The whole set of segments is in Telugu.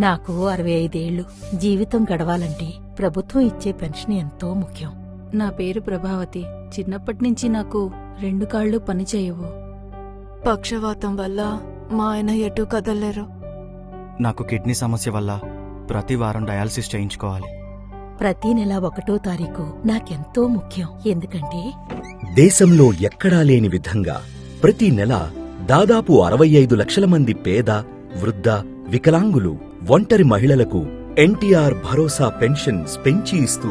నాకు 65 ఏళ్లు. జీవితం గడవాలంటే ప్రభుత్వం ఇచ్చే పెన్షన్ ఎంతో ముఖ్యం. నా పేరు ప్రభావతి. చిన్నప్పటినుంచి నాకు 2 కాళ్ళు పనిచేయవు. పక్షవాతం వల్ల మా ఆయన ఎటూ కదలలేరు. నాకు కిడ్నీ సమస్య వల్ల ప్రతి వారం డయాలసిస్ చేయించుకోవాలి. ప్రతి నెల 1వ తారీఖు నాకెంతో ముఖ్యం. ఎందుకంటే దేశంలో ఎక్కడా లేని విధంగా ప్రతి నెల దాదాపు 65 లక్షల మంది పేద, వృద్ధ, వికలాంగులు, ఒంటరి మహిళలకు ఎన్టీఆర్ భరోసా పెన్షన్స్ పెంచి ఇస్తూ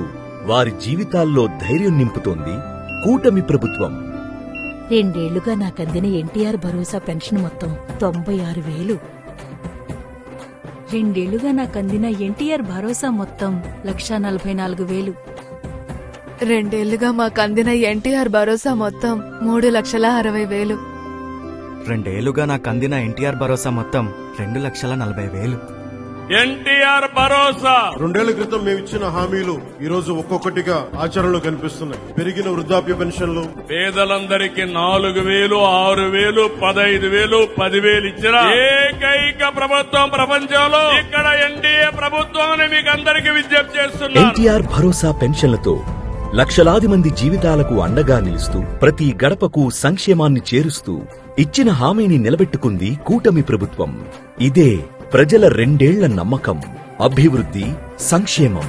వారి జీవితాల్లో ధైర్యం నింపుతోంది కూటమి ప్రభుత్వం. 2 ఏళ్లుగా నాకందిన ఎన్టీఆర్ భరోసా పెన్షన్ మొత్తం 96,000. 2 ఏళ్లుగా నాకందిన ఎన్టీఆర్ భరోసా మొత్తం 1,44,000. 2 ఏళ్లుగా మాకందిన ఎన్టీఆర్ భరోసా మొత్తం 3,60,000. 2 ఏళ్లుగా నాకు అందిన ఎన్టీఆర్ భరోసా మొత్తం 2,40,000. ఎన్టీఆర్ భరోసా 2 ఏళ్ల క్రితం మేము ఇచ్చిన హామీలు ఈ రోజు ఒక్కొక్కటిగా ఆచరణలో కనిపిస్తున్నాయి. పెరిగిన వృద్ధాప్య పెన్షన్లు, పేదలందరికీ 4,000, 6,000, 15,000, 10,000 ఇచ్చిన ఏకైక ప్రభుత్వం ప్రపంచంలో ఇక్కడ ఎన్డీఏ ప్రభుత్వం అని మీకు అందరికీ విజ్ఞప్తి చేస్తున్నాను. ఎన్టీఆర్ భరోసా పెన్షన్లతో లక్షలాది మంది జీవితాలకు అండగా నిలుస్తూ ప్రతి గడపకు సంక్షేమాన్ని చేరుస్తూ ఇచ్చిన హామీని నిలబెట్టుకుంది కూటమి ప్రభుత్వం. ఇదే ప్రజల 2 ఏళ్ల నమ్మకం, అభివృద్ధి, సంక్షేమం.